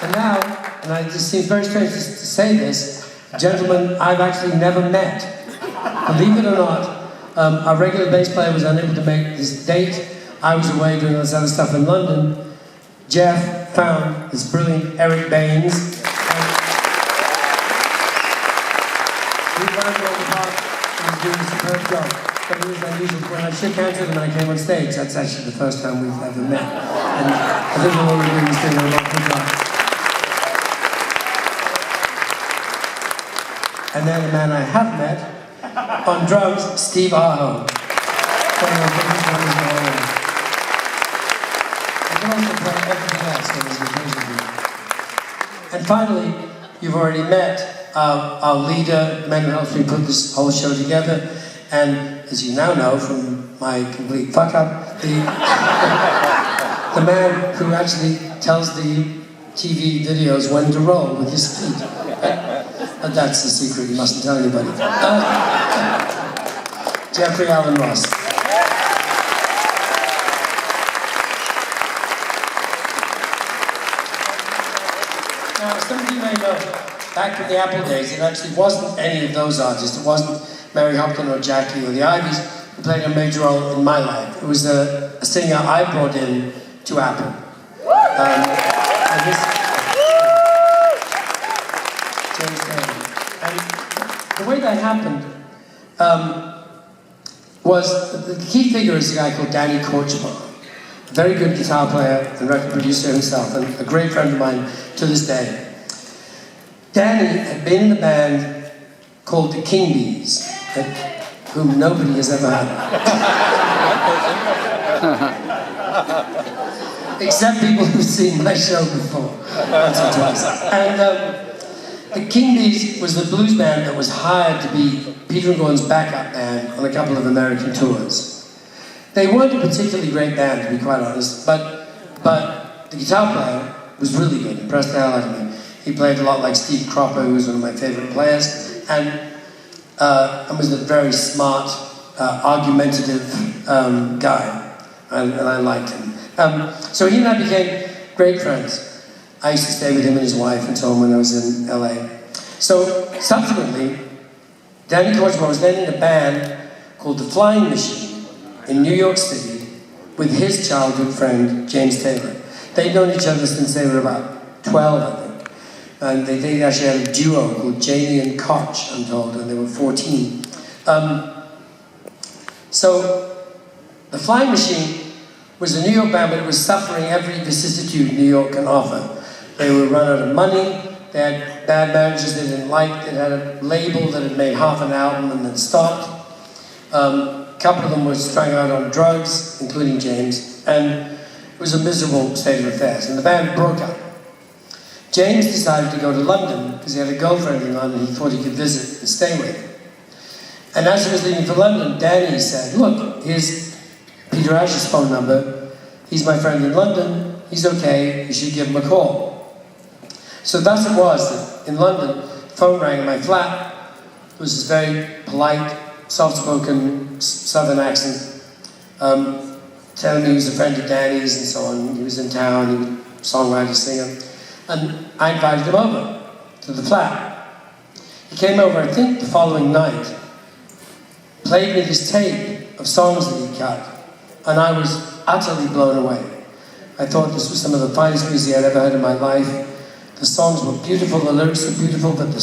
And now, and it just seems very strange to say this, gentlemen I've actually never met. Believe it or not, our regular bass player was unable to make this date. I was away doing all this other stuff in London. Jeff found this brilliant Eric Baines. He ran all the park and was doing a superb job. But it was unusual. When I shook hands with him when I came on stage, that's actually the first time we've ever met. And I think we're all doing this thing a lot of job. And then a man I have met, on drums, Steve Aho. And finally, you've already met our leader, the man who helped me put this whole show together, and as you now know from my complete fuck-up, the man who actually tells the TV videos when to roll with his feet. But that's the secret, you mustn't tell anybody. Jeffrey Allen Ross. Now, some of you may know, back in the Apple days, it actually wasn't any of those artists. It wasn't Mary Hopkin or Jackie or the Ivies who played a major role in my life. It was a singer I brought in to Apple. James Taylor. And the way that happened was, the key figure is a guy called Danny Korchmar, a very good guitar player and record producer himself, and a great friend of mine to this day. Danny had been in a band called the King Bees, whom nobody has ever had. Except people who've seen my show before, once or twice. And the King Bees was the blues band that was hired to be Peter and Gordon's backup band on a couple of American tours. They weren't a particularly great band, to be quite honest, but the guitar player was really good, impressed the hell out of me. He played a lot like Steve Cropper, who was one of my favorite players, and was a very smart, argumentative guy, and I liked him. So he and I became great friends. I used to stay with him and his wife and so on when I was in LA. So subsequently, Danny Korchmar was then in a band called The Flying Machine in New York City with his childhood friend, James Taylor. They'd known each other since they were about 12, I think. And they actually had a duo called Jamie and Koch, I'm told, when they were 14. So, The Flying Machine was a New York band, but it was suffering every vicissitude New York can offer. They were run out of money, they had bad managers they didn't like, they had a label that had made half an album and then stopped. A couple of them were strung out on drugs, including James, and it was a miserable state of affairs, and the band broke up. James decided to go to London because he had a girlfriend in London he thought he could visit and stay with. And as he was leaving for London, Danny said, look, here's Peter Ash's phone number. He's my friend in London. He's okay. You should give him a call. So thus it was that in London, the phone rang in my flat. It was this very polite, soft-spoken southern accent, telling me he was a friend of Danny's and so on. He was in town. He was a songwriter, singer. And I invited him over to the flat. He came over, I think, the following night, played me this tape of songs that he cut, and I was utterly blown away. I thought this was some of the finest music I'd ever heard in my life. The songs were beautiful, the lyrics were beautiful, but the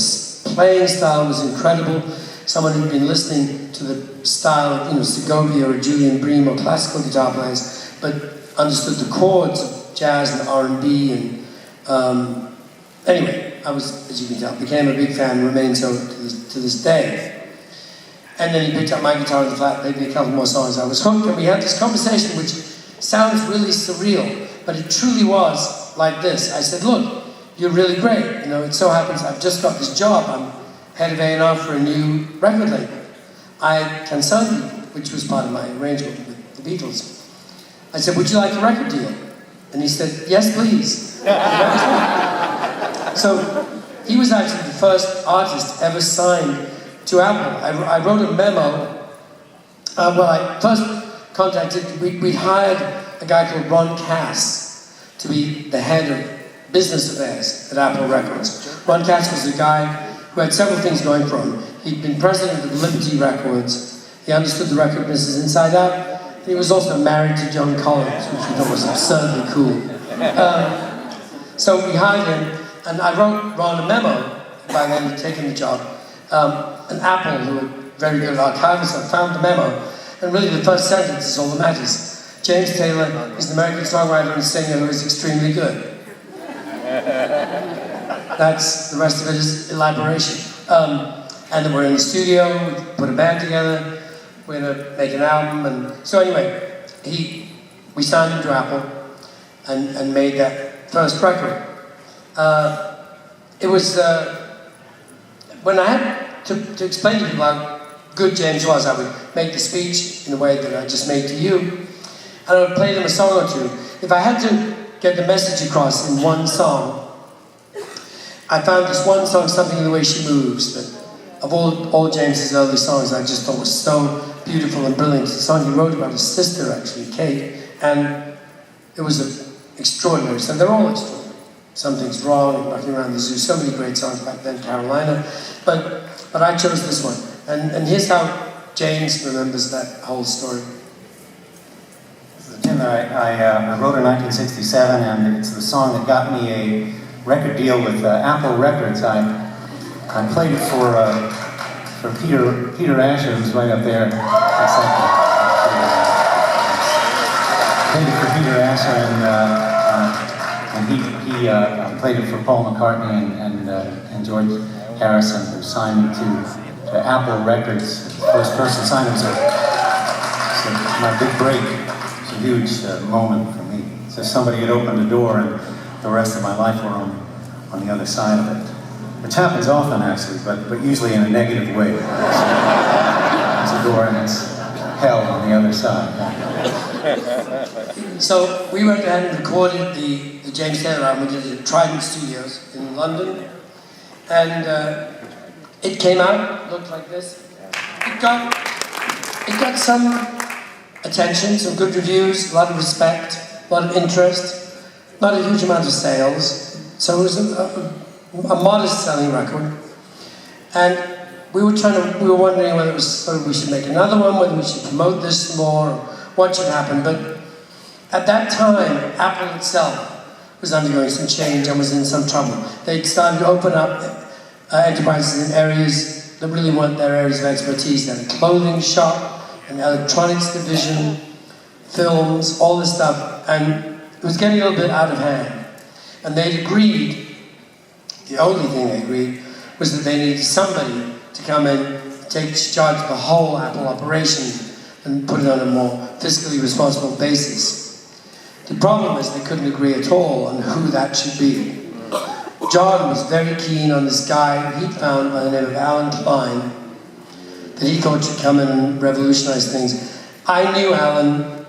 playing style was incredible. Someone who'd been listening to the style of, Segovia or Julian Bream or classical guitar players, but understood the chords of jazz and R&B and anyway, I was, as you can tell, became a big fan and remained so to this day. And then he picked up my guitar in the flat, played me a couple more songs. I was hooked, and we had this conversation which sounds really surreal, but it truly was like this. I said, look, you're really great. It so happens I've just got this job. I'm head of A&R for a new record label. I can sign you, which was part of my arrangement with the Beatles. I said, would you like a record deal? And he said, yes, please. So he was actually the first artist ever signed to Apple. I wrote a memo. I first contacted, we'd hired a guy called Ron Cass to be the head of business affairs at Apple Records. Ron Katz was a guy who had several things going for him. He'd been president of Liberty Records. He understood the record business inside out. He was also married to John Collins, which we thought was absurdly cool. So we hired him, and I wrote Ron a memo, by then he'd taken the job. And Apple, who were very good archivists, found the memo, and really the first sentence is all that matters. James Taylor is an American songwriter and singer who is extremely good. That's, the rest of it is elaboration. And then we're in the studio, we put a band together, we're gonna make an album, and so anyway, we signed him to Apple and made that first record. It was, when I had to explain to people how good James was, I would make the speech in a way that I just made to you, and I would play them a song or two. If I had to get the message across in one song, I found this one song, Something in the Way She Moves, that of all James's early songs, I just thought was so beautiful and brilliant. It's a song he wrote about his sister, actually, Kate, and it was an extraordinary song. They're all extraordinary. Something's Wrong, Knocking Around the Zoo, so many great songs back then, Carolina, but I chose this one. And here's how James remembers that whole story. Tim, I wrote in 1967, and it's the song that got me a record deal with Apple Records. I played it for Peter Asher, who's right up there. Played it for Peter Asher, and he played it for Paul McCartney and George Harrison, who signed me to Apple Records. The first person signed him, so my big break. It's a huge moment for me. So somebody had opened a door, and the rest of my life were on the other side of it. Which happens often, actually, but usually in a negative way. It's a door and it's hell on the other side. So we went ahead and recorded the James Taylor album. We did it at Trident Studios in London. And it came out, looked like this. It got some attention, some good reviews, a lot of respect, a lot of interest, not a huge amount of sales. So it was a modest selling record. And we were wondering whether we should make another one, whether we should promote this more, or what should happen. But at that time, Apple itself was undergoing some change and was in some trouble. They'd started to open up enterprises in areas that really weren't their areas of expertise. They had a clothing shop, an electronics division, films, all this stuff, and it was getting a little bit out of hand. And they'd agreed, the only thing they agreed, was that they needed somebody to come in, take charge of the whole Apple operation, and put it on a more fiscally responsible basis. The problem is they couldn't agree at all on who that should be. John was very keen on this guy he'd found by the name of Alan Klein that he thought should come in and revolutionize things. I knew Alan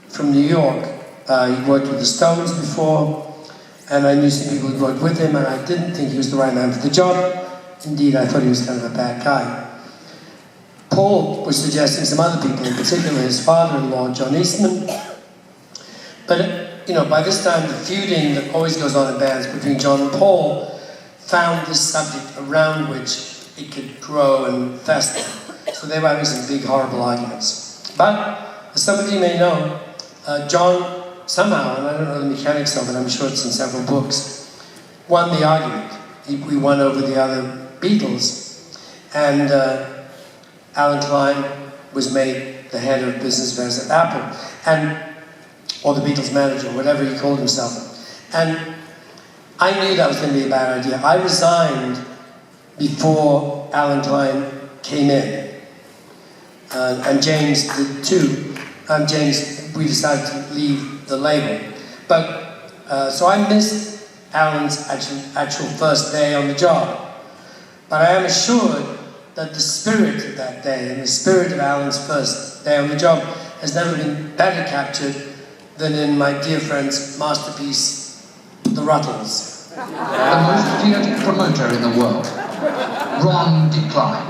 from New York. He'd worked with the Stones before, and I knew some people who'd worked with him, and I didn't think he was the right man for the job. Indeed, I thought he was kind of a bad guy. Paul was suggesting some other people, in particular his father-in-law, John Eastman. But, by this time, the feuding that always goes on in bands between John and Paul found this subject around which it could grow and fester. So they were having some big, horrible arguments. But, as some of you may know, John somehow, and I don't know the mechanics of it, I'm sure it's in several books, won the argument. We won over the other Beatles. And Alan Klein was made the head of business affairs at Apple. Or the Beatles manager, whatever he called himself. And I knew that was going to be a bad idea. I resigned before Alan Klein came in. And James did too. And James, we decided to leave the label. But, so I missed Alan's actual first day on the job. But I am assured that the spirit of that day and the spirit of Alan's first day on the job has never been better captured than in my dear friend's masterpiece, The Ruttles. The most feared promoter in the world, Ron Decline.